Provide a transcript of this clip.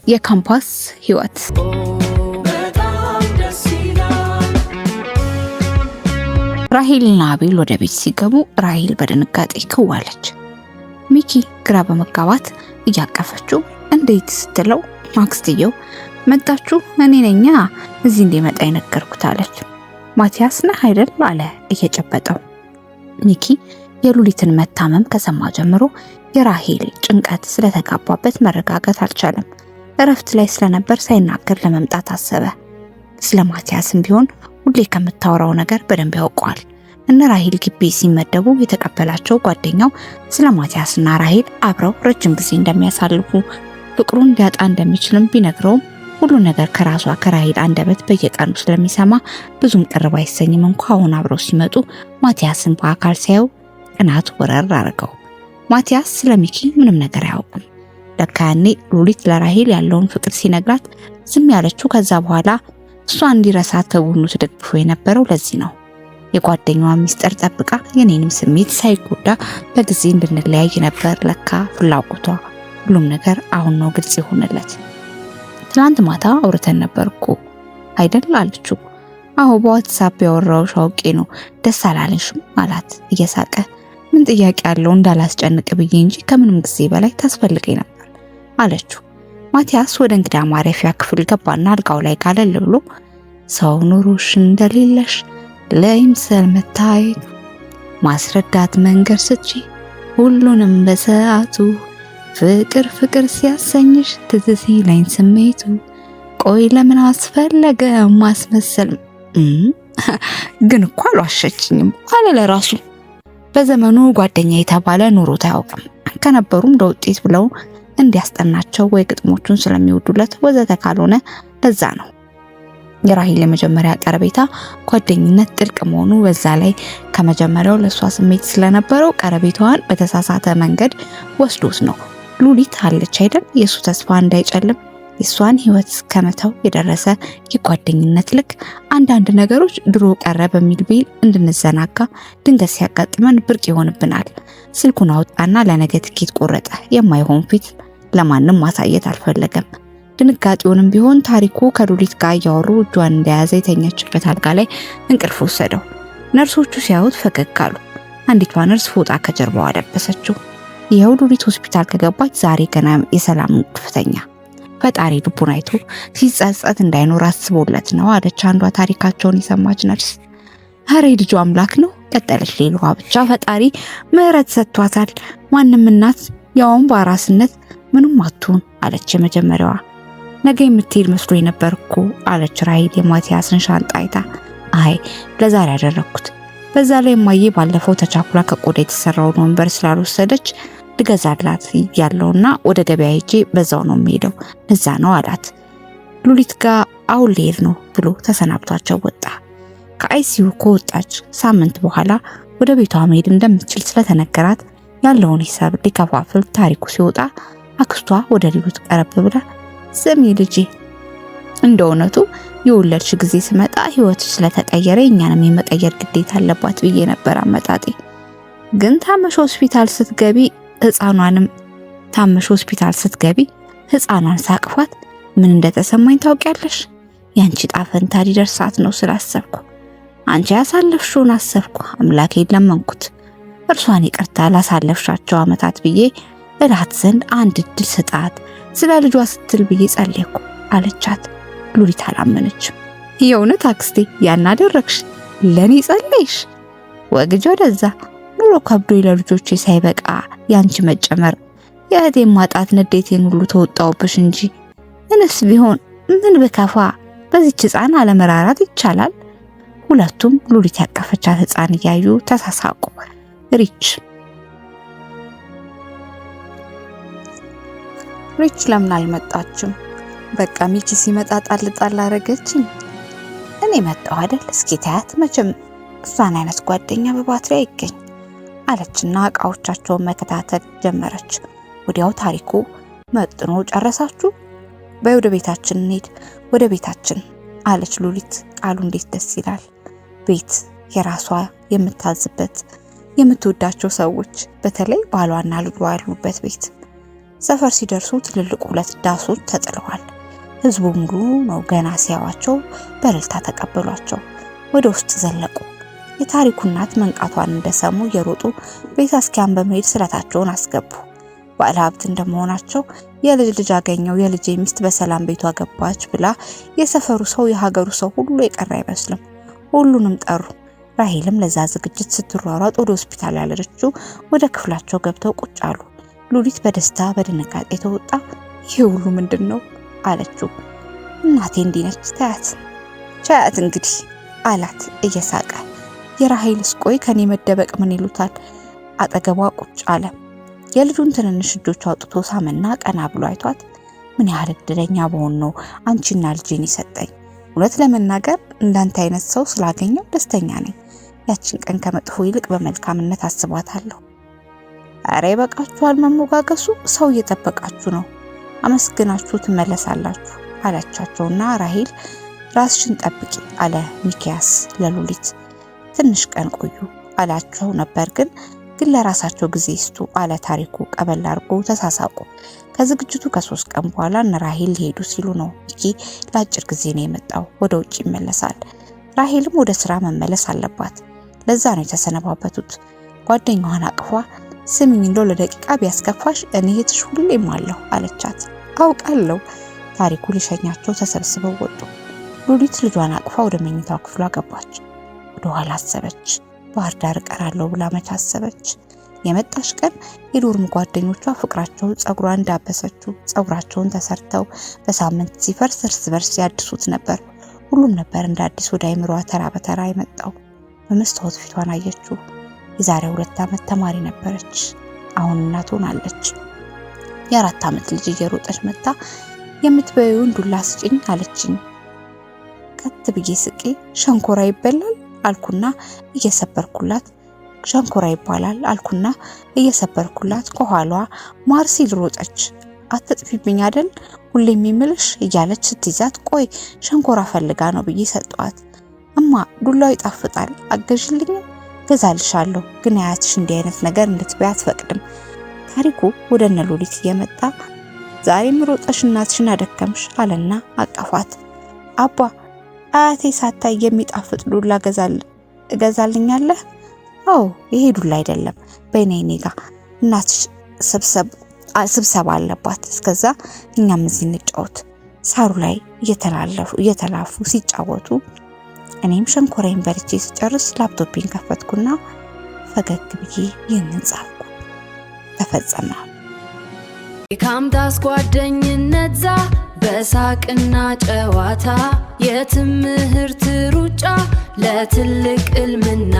የካምፓስ ህይወት ራሂልና አቤል ወደ ቤት ሲገቡ ራሂል በድንጋጤ ክዋለች። ሚኪ ግራ በመጋባት እያቀፈችው እንዴት ስትለው ማክስትየው መጣችሁ እኔ ነኛ እዚህ እንደመጣ የነገርኩት አለች። ማቲያስ ነህ አይደል አለ እየጨበጠው። ሚኪ የሉሊትን መታመም ከሰማ ጀምሮ የራሂል ጭንቀት ስለተጋባበት መረጋጋት አልቻለም። እረፍት ላይ ስለነበር ሳይናገር ለመምጣት አሰበ። ስለ ማቲያስም ቢሆን ሁሌ ከምታወራው ነገር በደንብ ያውቀዋል። እነ ራሂል ግቢ ሲመደቡ የተቀበላቸው ጓደኛው ስለ ማቲያስና ራሂል አብረው ረጅም ጊዜ እንደሚያሳልፉ ፍቅሩን ሊያጣ እንደሚችልም ቢነግረውም ሁሉ ነገር ከራሷ ከራሂል አንደበት በየቀኑ ስለሚሰማ ብዙም ቅር ባይሰኝም እንኳን አሁን አብረው ሲመጡ ማቲያስን በአካል ሲያዩ ቅናት ወረር አረገው። ማቲያስ ስለሚኪ ምንም ነገር አያውቅም። ለካ ያኔ ሉሊት ለራሂል ያለውን ፍቅር ሲነግራት ዝም ያለችው ከዛ በኋላ እሷ እንዲረሳት ከጎኑ ተደግፎ የነበረው ለዚህ ነው። የጓደኛዋ ሚስጥር ጠብቃ የኔንም ስሜት ሳይጎዳ በጊዜ እንድንለያይ ነበር ለካ ፍላጎቷ። ሁሉም ነገር አሁን ነው ግልጽ ይሆንለት። ትናንት ማታ አውርተን ነበርኩ አይደል አለችው። አዎ በዋትስአፕ ያወራሁሽ አውቄ ነው ደስ አላለሽም አላት እየሳቀ። ምን ጥያቄ ያለው እንዳላስጨንቅ ብዬ እንጂ ከምንም ጊዜ በላይ ታስፈልገኝ ነበር አለችው። ማቲያስ ወደ እንግዳ ማረፊያ ክፍል ገባና አልጋው ላይ ጋለል ብሎ ሰው ኑሮሽ እንደሌለሽ ለይምሰል መታየት ማስረዳት መንገር ስትጂ ሁሉንም በሰዓቱ ፍቅር ፍቅር ሲያሰኝሽ ትዝ ሲለኝ ስሜቱ ቆይ ለምን አስፈለገ ማስመሰል ግን እኮ አልዋሸችኝም አለ ለራሱ። በዘመኑ ጓደኛ የተባለ ኑሮት አያውቅም። ከነበሩም ለውጤት ብለው እንዲያስጠናቸው ወይ ግጥሞቹን ስለሚወዱለት ወዘተ ካልሆነ ለዛ ነው። የራሂል የመጀመሪያ ቀረቤታ ጓደኝነት ጥልቅ መሆኑ በዛ ላይ ከመጀመሪያው ለሷ ስሜት ስለነበረው ቀረቤታዋን በተሳሳተ መንገድ ወስዶት ነው። ሉሊት አለች አይደል የሱ ተስፋ እንዳይጨልም የሷን ህይወት ከመተው የደረሰ የጓደኝነት ልክ አንዳንድ ነገሮች ድሮ ቀረ በሚል ቢል እንድንዘናጋ ድንገት ሲያጋጥመን ብርቅ ይሆንብናል። ስልኩን አወጣና ለነገ ትኬት ቆረጠ። የማይሆን ፊት ለማንም ማሳየት አልፈለገም። ድንጋጤውንም ቢሆን ታሪኩ ከሉሊት ጋር እያወሩ እጇን እንደያዘ የተኛችበት አልጋ ላይ እንቅልፍ ወሰደው። ነርሶቹ ሲያዩት ፈገግ አሉ። አንዲቷ ነርስ ፎጣ ከጀርባዋ አለበሰችው። ይኸው ሉሊት ሆስፒታል ከገባች ዛሬ ገና የሰላም እንቅልፍተኛ ፈጣሪ ልቡን አይቶ ሲጸጸት እንዳይኖር አስቦለት ነው አለች አንዷ ታሪካቸውን የሰማች ነርስ። ኧረ ልጁ አምላክ ነው ቀጠለች ሌላዋ። ብቻ ፈጣሪ ምህረት ሰጥቷታል። ማንም እናት ያውም በአራስነት ምንም አትሁን አለች የመጀመሪያዋ። ነገ የምትሄድ መስሎ ነበርኩ አለች ራሂል የማቲያስን ሻንጣ አይታ። አይ ለዛሬ ያደረኩት በዛ ላይ ማዬ ባለፈው ተቻኩላ ከቆዳ የተሰራውን ወንበር ስላልወሰደች ልገዛላት ያለውና ወደ ገበያ ሄጄ በዛው ነው የሚሄደው ለዛ ነው አላት። ሉሊት ጋር አሁን ልሄድ ነው ብሎ ተሰናብቷቸው ወጣ። ከአይሲዩ ከወጣች ሳምንት በኋላ ወደ ቤቷ መሄድ እንደምትችል ስለተነገራት ያለውን ሂሳብ ሊከፋፍል ታሪኩ ሲወጣ አክስቷ ወደ ሉሊት ቀረብ ብላ ስሚ ልጄ እንደ እውነቱ የወለድሽ ጊዜ ስመጣ ህይወትሽ ስለተቀየረ እኛንም የመቀየር ግዴታ አለባት ብዬ ነበር አመጣጤ። ግን ታመሽ ሆስፒታል ስትገቢ ህፃኗን ሳቅፋት ምን እንደተሰማኝ ታውቂያለሽ? ያንቺ ጣፈንታ ሊደርሳት ነው ስላሰብኩ አንቺ ያሳለፍሽውን አሰብኩ። አምላኬን ለመንኩት እርሷን ይቅርታ ላሳለፍሻቸው አመታት ብዬ እላት ዘንድ አንድ እድል ስጣት ስለ ልጇ ስትል ብዬ ጸለይኩ አለቻት። ሉሊት አላመነችም። የእውነት አክስቴ ያናደረግሽ ለኔ ጸለይሽ? ወግጆ ወደዛ ኑሮ ከብዶ ለልጆቼ ሳይበቃ ያንቺ መጨመር የእህቴን ማጣት ንዴቴን ሁሉ ተወጣውብሽ እንጂ እነስ ቢሆን ምን በከፋ በዚች ህፃን አለመራራት ይቻላል። ሁለቱም ሉሊት ያቀፈቻት ህፃን እያዩ ተሳሳቁ። ሪች ለምን አልመጣችም? በቃ ሚኪ ሲመጣ ጣል አረገችኝ። እኔ መጣሁ አይደል እስኪ ታያት መቼም እሷን አይነት ጓደኛ በባትሪ አይገኝ አለችና እቃዎቻቸውን መከታተል ጀመረች። ወዲያው ታሪኩ መጥኖ ጨረሳችሁ? ወደ ቤታችን እንሂድ፣ ወደ ቤታችን አለች ሉሊት። ቃሉ እንዴት ደስ ይላል! ቤት የራሷ የምታዝበት የምትወዳቸው ሰዎች በተለይ ባሏና ልጇ ያሉበት ቤት። ሰፈር ሲደርሱ ትልልቅ 2 ዳሶች ተጥለዋል። ህዝቡ ሙሉ ነው ገና ሲያዋቸው በእልልታ ተቀበሏቸው። ወደ ውስጥ ዘለቁ። የታሪኩ እናት መንቃቷን እንደሰሙ የሮጡ ቤተ ክርስቲያን በመሄድ ስለታቸውን አስገቡ። ባለ ሀብት እንደመሆናቸው የልጅ ልጅ አገኘው የልጅ ሚስት በሰላም ቤቷ ገባች ብላ የሰፈሩ ሰው የሀገሩ ሰው ሁሉ የቀረ አይመስልም። ሁሉንም ጠሩ። ራሄልም ለዛ ዝግጅት ስትሯሯጥ ወደ ሆስፒታል ያለችው ወደ ክፍላቸው ገብተው ቁጭ አሉ። ሉሊት በደስታ በድንጋጤ ተወጣ። ይሄ ሁሉ ምንድነው አለችው። እናቴ እንዲህ ነች ቻያት እንግዲህ አላት እየሳቀ። የራሄልስ ቆይ ከኔ መደበቅ ምን ይሉታል? አጠገቧ ቁጭ አለ። የልጁን ትንንሽ እጆች አውጥቶ ሳመና ቀና ብሎ አይቷት ምን ያህል እድለኛ በሆን ነው አንቺና ልጄን ይሰጠኝ። እውነት ለመናገር እንዳንተ አይነት ሰው ስላገኘው ደስተኛ ነኝ። ያችን ቀን ከመጥፎ ይልቅ በመልካምነት አስባታለሁ። አሬ በቃችኋል መሞጋገሱ፣ ሰው እየጠበቃችሁ ነው። አመስግናችሁ ትመለሳላችሁ አላቻቸውና ራሄል ራስሽን ጠብቂ አለ ሚኪያስ ለሉሊት። ትንሽ ቀን ቆዩ አላቸው ነበር ግን ለራሳቸው ጊዜ ይስጡ አለ ታሪኩ ቀበል አድርጎ ተሳሳቁ። ከዝግጅቱ ከ3 ቀን በኋላ እነ ራሄል ሊሄዱ ሲሉ ነው ሚኪ ለአጭር ጊዜ ነው የመጣው፣ ወደ ውጭ ይመለሳል። ራሄልም ወደ ስራ መመለስ አለባት። ለዛ ነው የተሰነባበቱት። ጓደኛዋን አቅፏ ስሚኝ እንደው ለደቂቃ ቢያስከፋሽ እኔ እህትሽ ሁሌም አለሁ አለቻት። አውቃለሁ። ታሪኩ ሊሸኛቸው ተሰብስበው ወጡ። ሉሊት ልጇን አቅፋ ወደ መኝታው ክፍሏ ገባች። ወደ ኋላ አሰበች። ባህር ዳር እቀራለሁ ብላ መች አሰበች? የመጣሽ ቀን የዶርም ጓደኞቿ ፍቅራቸው ጸጉሯን እንዳበሰችው ጸጉራቸውን ተሰርተው በሳምንት ሲፈርስ እርስ በርስ ያድሱት ነበር። ሁሉም ነበር እንደ አዲስ ወደ አይምሯ ተራ በተራ የመጣው። በመስታወት ፊቷን አየችው። የዛሬ 2 ዓመት ተማሪ ነበረች። አሁን እናት ሆናለች። የ4 ዓመት ልጅ እየሮጠች መጣ። የምትበይውን ዱላ ስጭኝ አለችኝ። ከት ብዬ ስቄ ሸንኮራ ይበላል አልኩና እየሰበርኩላት ሸንኮራ ይባላል አልኩና እየሰበርኩላት ከኋላዋ ማር ሲል ሮጠች። አትጥፊብኝ አይደል ሁሌም የሚምልሽ እያለች ስትይዛት ቆይ ሸንኮራ ፈልጋ ነው ብዬ ሰጧት። እማ ዱላው ይጣፍጣል አገዥልኝ ገዛልሻለሁ ግን አያትሽ እንዲህ አይነት ነገር እንድትበይ አትፈቅድም። ታሪኩ ወደ እነ ሉሊት እየመጣ ዛሬም ሮጠሽ እናትሽን አደከምሽ አለና አቀፋት። አባ አያቴ ሳታይ የሚጣፍጥ ዱላ እገዛልኛለህ? አዎ ይሄ ዱላ አይደለም በእኔ ጋር እናትሽ ስብሰባ አለባት። እስከዛ እኛም እዚህ እንጫወት። ሳሩ ላይ እየተላፉ ሲጫወቱ እኔም ሸንኮራዬን በልቼ ስጨርስ ላፕቶፔን ከፈትኩና ፈገግ ብዬ ይህንን ጻፍኩ። ተፈጸመ። የካምታስ ጓደኝነት ዛ በሳቅና ጨዋታ የትምህርት ሩጫ ለትልቅ ዕልምና